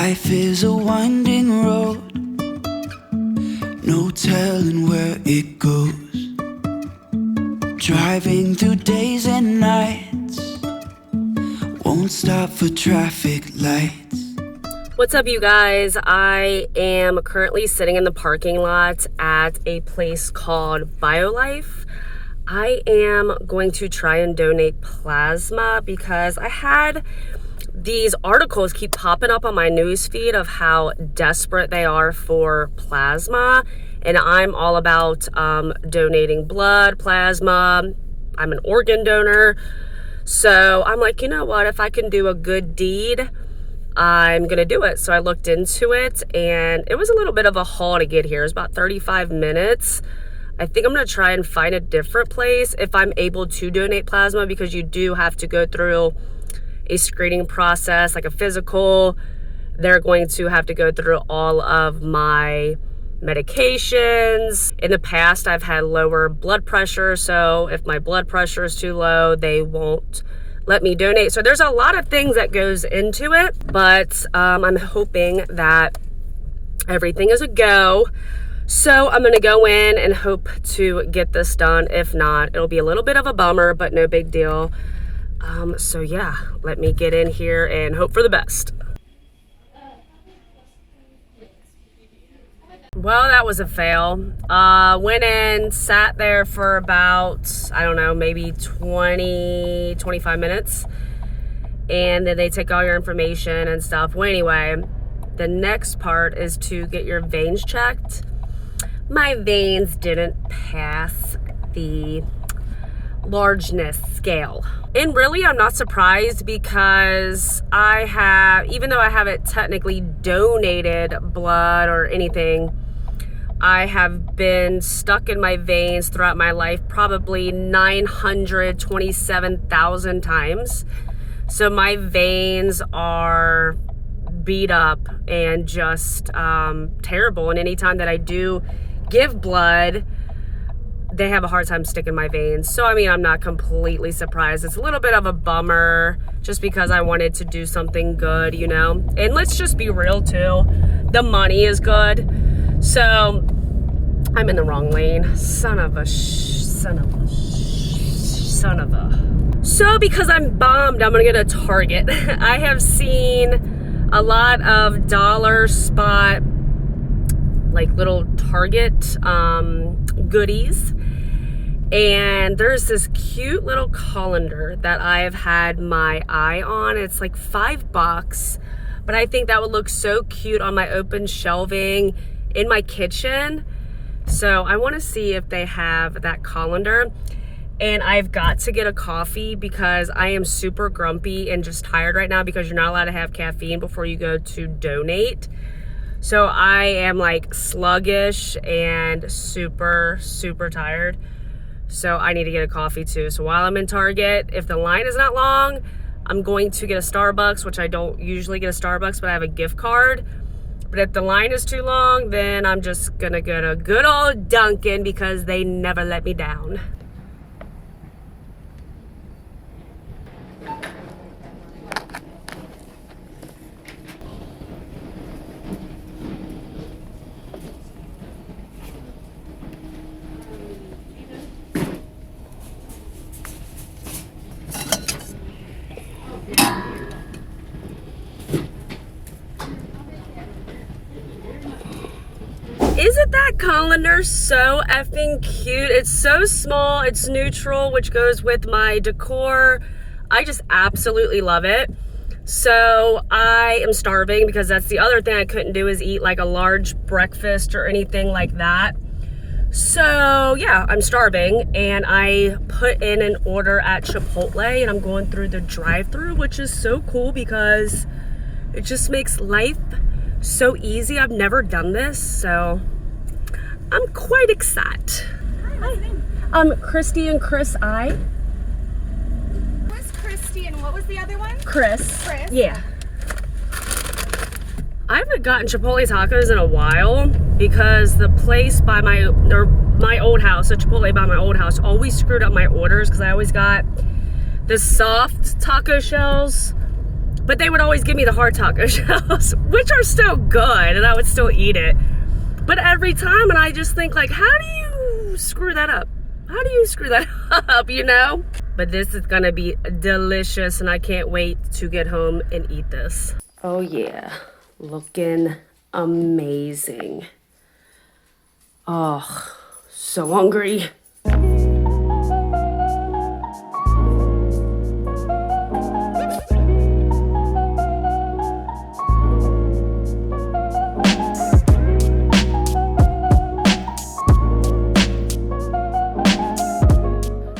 Life is a winding road, no telling where it goes. Driving through days and nights, won't stop for traffic lights. What's up, you guys? I am currently sitting in the parking lot at a place called BioLife. I am going to try and donate plasma because I had these articles keep popping up on my news feed of how desperate they are for plasma, and I'm all about donating blood, plasma. I'm an organ donor, so I'm like, you know what, if I can do a good deed, I'm gonna do it. So I looked into it, and it was a little bit of a haul to get here. It was about 35 minutes. I think I'm gonna try and find a different place if I'm able to donate plasma, because you do have to go through a screening process, like a physical. They're going to have to go through all of my medications. In the past, I've had lower blood pressure, so if my blood pressure is too low, they won't let me donate. So there's a lot of things that goes into it, but I'm hoping that everything is a go. So I'm gonna go in and hope to get this done. If not, it'll be a little bit of a bummer, but no big deal. So yeah, let me get in here and hope for the best. Well, that was a fail. Went in, sat there for about, I don't know, maybe 20, 25 minutes. And then they take all your information and stuff. Well, anyway, the next part is to get your veins checked. My veins didn't pass the largeness scale. And really, I'm not surprised, because even though I haven't technically donated blood or anything, I have been stuck in my veins throughout my life probably 927,000 times. So my veins are beat up and just terrible. And anytime that I do give blood, they have a hard time sticking my veins. So, I mean, I'm not completely surprised. It's a little bit of a bummer just because I wanted to do something good, you know? And let's just be real too. The money is good. So, I'm in the wrong lane. Son of a. So, because I'm bummed, I'm gonna get a Target. I have seen a lot of dollar spot, like little Target goodies, and there's this cute little colander that I've had my eye on. It's like $5, but I think that would look so cute on my open shelving in my kitchen. So I want to see if they have that colander. And I've got to get a coffee because I am super grumpy and just tired right now, because you're not allowed to have caffeine before you go to donate. So I am like sluggish and super, super tired. So I need to get a coffee too. So while I'm in Target, if the line is not long, I'm going to get a Starbucks, which I don't usually get a Starbucks, but I have a gift card. But if the line is too long, then I'm just gonna get a good old Dunkin', because they never let me down. Isn't that colander so effing cute? It's so small, it's neutral, which goes with my decor. I just absolutely love it. So I am starving, because that's the other thing I couldn't do, is eat like a large breakfast or anything like that. So yeah, I'm starving, and I put in an order at Chipotle, and I'm going through the drive-thru, which is so cool because it just makes life so easy. I've never done this, so I'm quite excited. Hi. Christy and Chris I. What was Christy and what was the other one? Chris. Chris. Yeah. I haven't gotten Chipotle tacos in a while, because the place by my old house, the Chipotle by my old house, always screwed up my orders, because I always got the soft taco shells But they would always give me the hard taco shells, which are still good, and I would still eat it. But every time, and I just think like, how do you screw that up? How do you screw that up, you know? But this is gonna be delicious, and I can't wait to get home and eat this. Oh yeah, looking amazing. Oh, so hungry.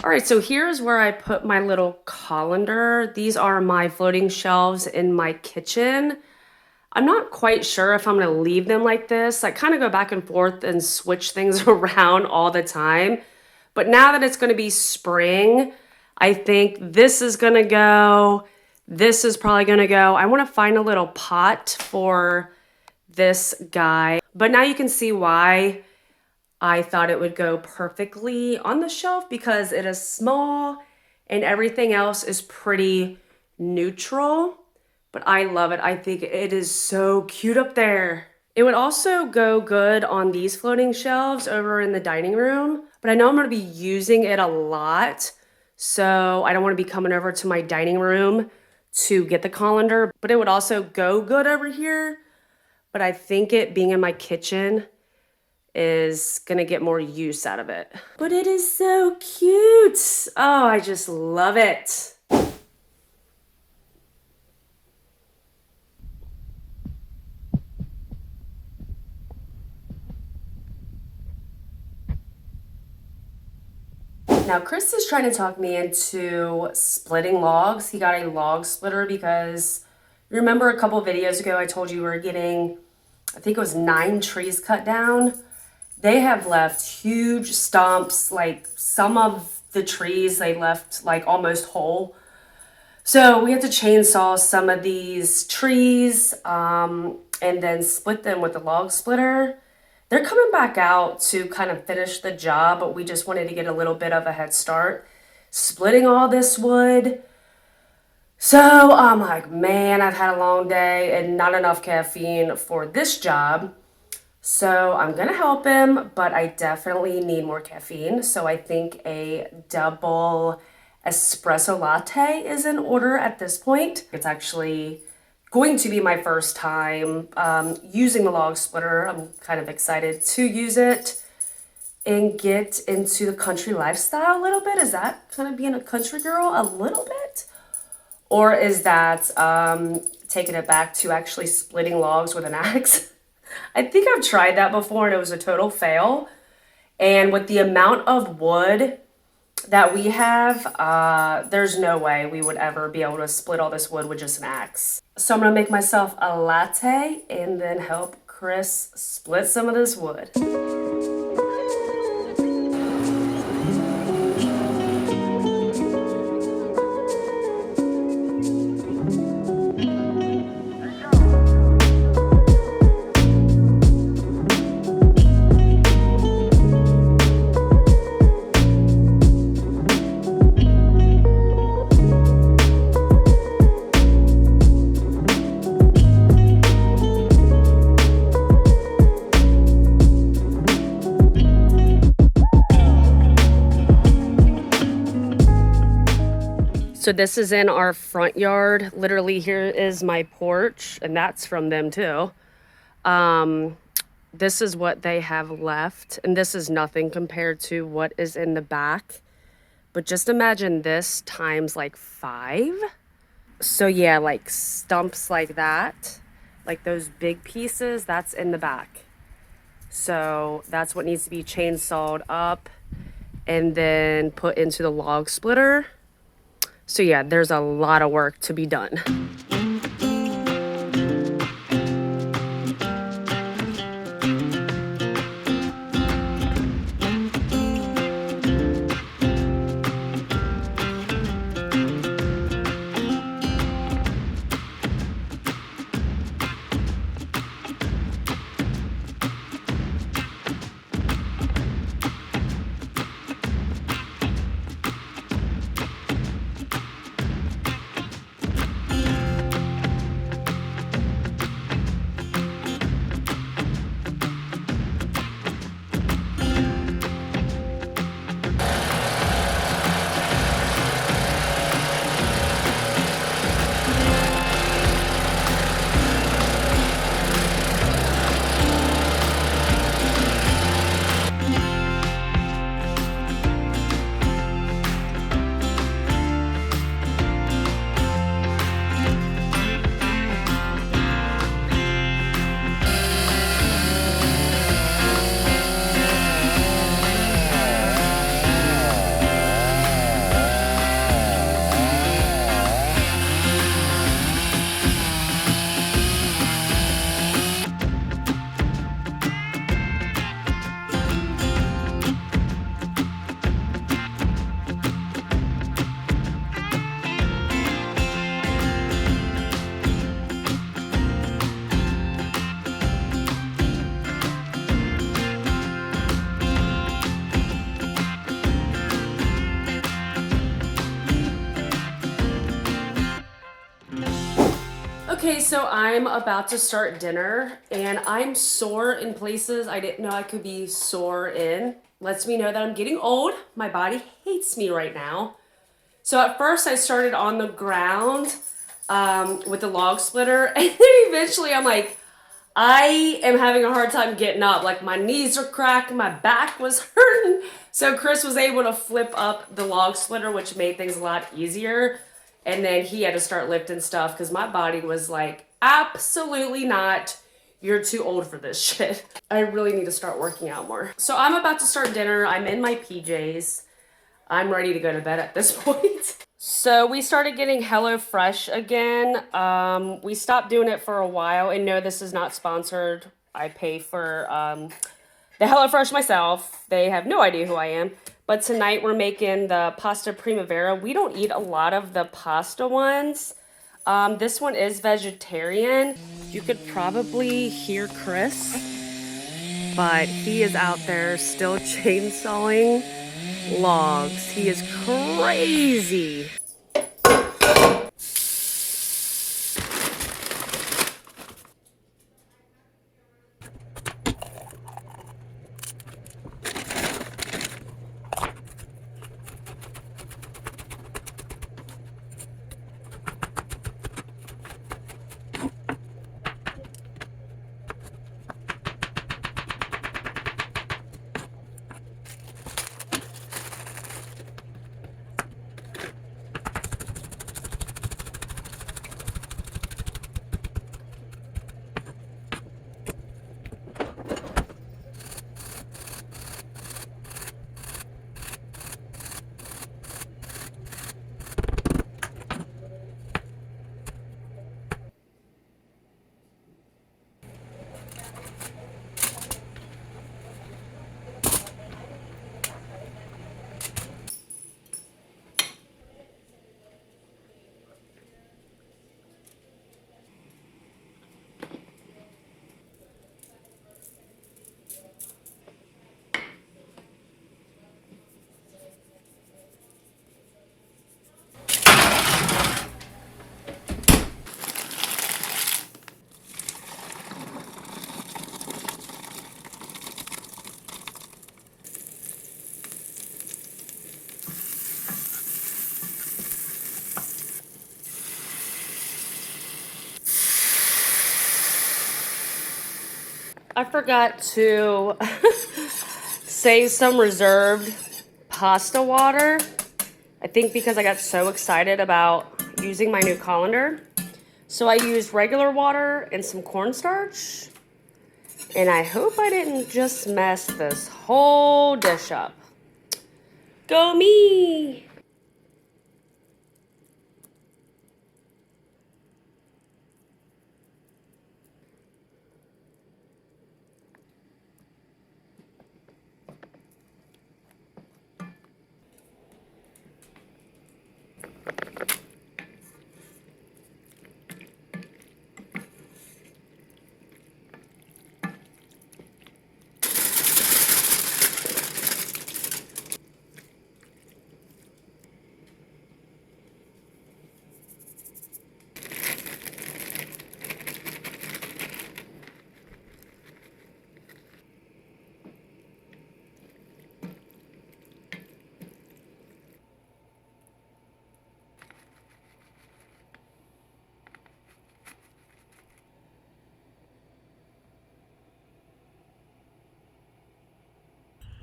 All right, so here's where I put my little colander. These are my floating shelves in my kitchen. I'm not quite sure if I'm gonna leave them like this. I kind of go back and forth and switch things around all the time. But now that it's gonna be spring, I think this is gonna go. This is probably gonna go. I wanna find a little pot for this guy. But now you can see why I thought it would go perfectly on the shelf, because it is small and everything else is pretty neutral. But I love it. I think it is so cute up there. It would also go good on these floating shelves over in the dining room, but I know I'm gonna be using it a lot, so I don't wanna be coming over to my dining room to get the colander, but it would also go good over here. But I think it being in my kitchen is gonna get more use out of it. But it is so cute. Oh, I just love it. Now, Chris is trying to talk me into splitting logs. He got a log splitter because you remember a couple videos ago I told you we were getting, I think it was 9 trees cut down. They have left huge stumps, like some of the trees they left like almost whole. So we have to chainsaw some of these trees and then split them with the log splitter. They're coming back out to kind of finish the job, but we just wanted to get a little bit of a head start splitting all this wood. So I'm like, man, I've had a long day and not enough caffeine for this job. So I'm gonna help him, but I definitely need more caffeine. So I think a double espresso latte is in order at this point. It's actually going to be my first time using the log splitter. I'm kind of excited to use it and get into the country lifestyle a little bit. Is that kind of being a country girl a little bit? Or is that taking it back to actually splitting logs with an axe? I think I've tried that before and it was a total fail. And with the amount of wood that we have, there's no way we would ever be able to split all this wood with just an axe. So I'm gonna make myself a latte and then help Chris split some of this wood. So this is in our front yard. Literally here is my porch, and that's from them too. This is what they have left, and this is nothing compared to what is in the back. But just imagine this times like 5. So yeah, like stumps like that, like those big pieces, that's in the back. So that's what needs to be chainsawed up and then put into the log splitter. So yeah, there's a lot of work to be done. Okay, so I'm about to start dinner and I'm sore in places I didn't know I could be sore in. Lets me know that I'm getting old. My body hates me right now. So at first I started on the ground with the log splitter, and then eventually I'm like, I am having a hard time getting up. Like my knees are cracked, my back was hurting. So Chris was able to flip up the log splitter, which made things a lot easier. And then he had to start lifting stuff because my body was like, absolutely not. You're too old for this shit. I really need to start working out more. So I'm about to start dinner. I'm in my PJs. I'm ready to go to bed at this point. So we started getting HelloFresh again. We stopped doing it for a while, and no, this is not sponsored. I pay for the HelloFresh myself. They have no idea who I am. But tonight we're making the pasta primavera. We don't eat a lot of the pasta ones. This one is vegetarian. You could probably hear Chris, but he is out there still chainsawing logs. He is crazy. I forgot to save some reserved pasta water. I think because I got so excited about using my new colander. So I used regular water and some cornstarch. And I hope I didn't just mess this whole dish up. Go me!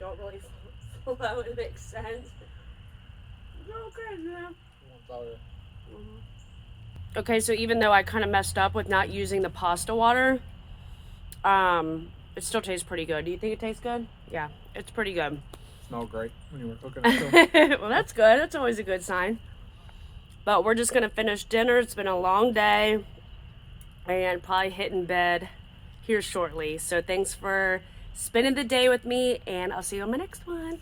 Don't really flow, it makes sense. Okay, yeah. Okay, so even though I kind of messed up with not using the pasta water, it still tastes pretty good. Do you think it tastes good? Yeah, it's pretty good. Smelled great when you were cooking it. Well, that's good. That's always a good sign. But we're just going to finish dinner. It's been a long day and probably hitting bed here shortly. So thanks for spending the day with me, and I'll see you on my next one.